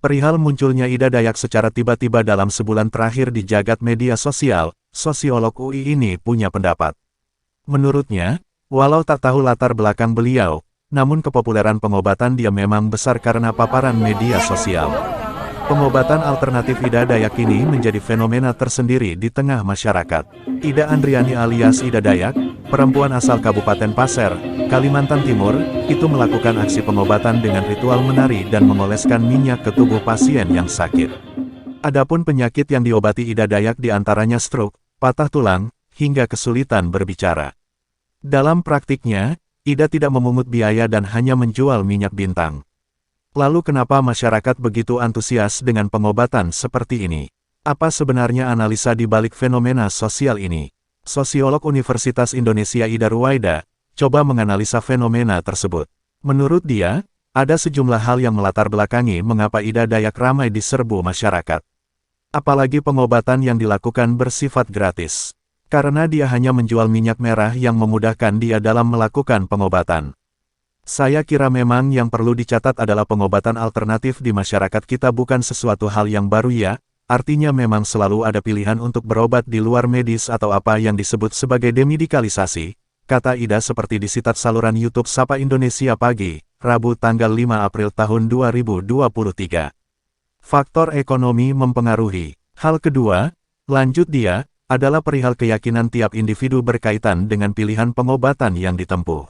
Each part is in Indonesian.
Perihal munculnya Ida Dayak secara tiba-tiba dalam sebulan terakhir di jagat media sosial, sosiolog UI ini punya pendapat. Menurutnya, walau tak tahu latar belakang beliau, namun kepopuleran pengobatan dia memang besar karena paparan media sosial. Pengobatan alternatif Ida Dayak ini menjadi fenomena tersendiri di tengah masyarakat. Ida Andriani alias Ida Dayak, perempuan asal Kabupaten Pasir, Kalimantan Timur, itu melakukan aksi pengobatan dengan ritual menari dan mengoleskan minyak ke tubuh pasien yang sakit. Adapun penyakit yang diobati Ida Dayak diantaranya stroke, patah tulang, hingga kesulitan berbicara. Dalam praktiknya, Ida tidak memungut biaya dan hanya menjual minyak bintang. Lalu kenapa masyarakat begitu antusias dengan pengobatan seperti ini? Apa sebenarnya analisa di balik fenomena sosial ini? Sosiolog Universitas Indonesia Ida Ruwaida coba menganalisa fenomena tersebut. Menurut dia, ada sejumlah hal yang melatar belakangi mengapa Ida Dayak ramai diserbu masyarakat. Apalagi pengobatan yang dilakukan bersifat gratis. Karena dia hanya menjual minyak merah yang memudahkan dia dalam melakukan pengobatan. Saya kira memang yang perlu dicatat adalah pengobatan alternatif di masyarakat kita bukan sesuatu hal yang baru ya, artinya memang selalu ada pilihan untuk berobat di luar medis atau apa yang disebut sebagai demedikalisasi, kata Ida seperti disitat saluran YouTube Sapa Indonesia Pagi, Rabu tanggal 5 April tahun 2023. Faktor ekonomi mempengaruhi. Hal kedua, lanjut dia, adalah perihal keyakinan tiap individu berkaitan dengan pilihan pengobatan yang ditempuh.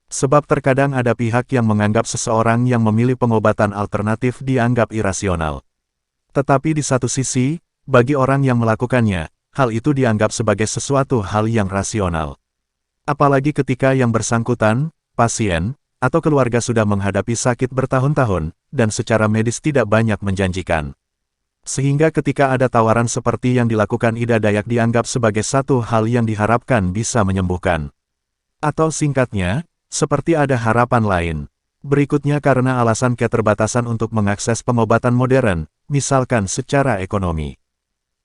Sebab terkadang ada pihak yang menganggap seseorang yang memilih pengobatan alternatif dianggap irasional. Tetapi di satu sisi, bagi orang yang melakukannya, hal itu dianggap sebagai sesuatu hal yang rasional. Apalagi ketika yang bersangkutan, pasien, atau keluarga sudah menghadapi sakit bertahun-tahun, dan secara medis tidak banyak menjanjikan. Sehingga ketika ada tawaran seperti yang dilakukan Ida Dayak dianggap sebagai satu hal yang diharapkan bisa menyembuhkan. Atau singkatnya, seperti ada harapan lain. Berikutnya karena alasan keterbatasan untuk mengakses pengobatan modern, misalkan secara ekonomi.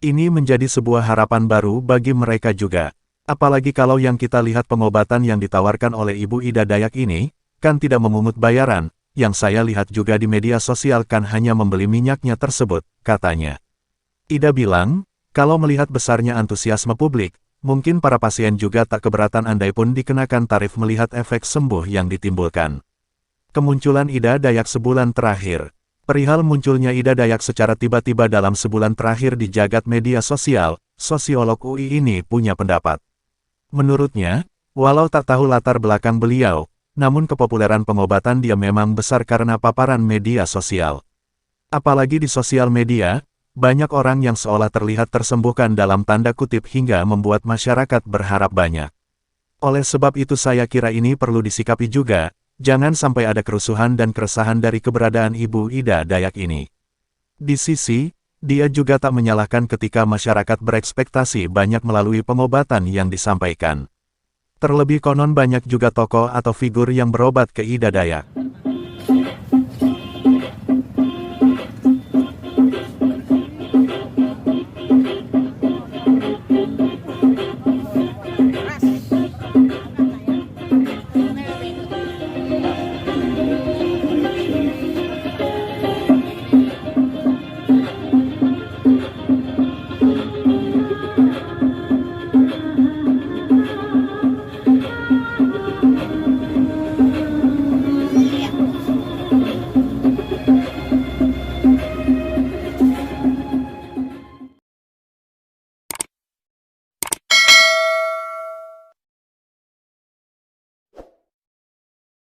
Ini menjadi sebuah harapan baru bagi mereka juga. Apalagi kalau yang kita lihat pengobatan yang ditawarkan oleh Ibu Ida Dayak ini, kan tidak memungut bayaran, yang saya lihat juga di media sosial kan hanya membeli minyaknya tersebut, katanya. Ida bilang, kalau melihat besarnya antusiasme publik, mungkin para pasien juga tak keberatan andai pun dikenakan tarif melihat efek sembuh yang ditimbulkan. Kemunculan Ida Dayak sebulan terakhir. Perihal munculnya Ida Dayak secara tiba-tiba dalam sebulan terakhir di jagat media sosial, sosiolog UI ini punya pendapat. Menurutnya, walau tak tahu latar belakang beliau, namun kepopuleran pengobatan dia memang besar karena paparan media sosial. Apalagi di sosial media, banyak orang yang seolah terlihat tersembuhkan dalam tanda kutip hingga membuat masyarakat berharap banyak. Oleh sebab itu saya kira ini perlu disikapi juga, jangan sampai ada kerusuhan dan keresahan dari keberadaan Ibu Ida Dayak ini. Di sisi, dia juga tak menyalahkan ketika masyarakat berekspektasi banyak melalui pengobatan yang disampaikan. Terlebih konon banyak juga tokoh atau figur yang berobat ke Ida Dayak.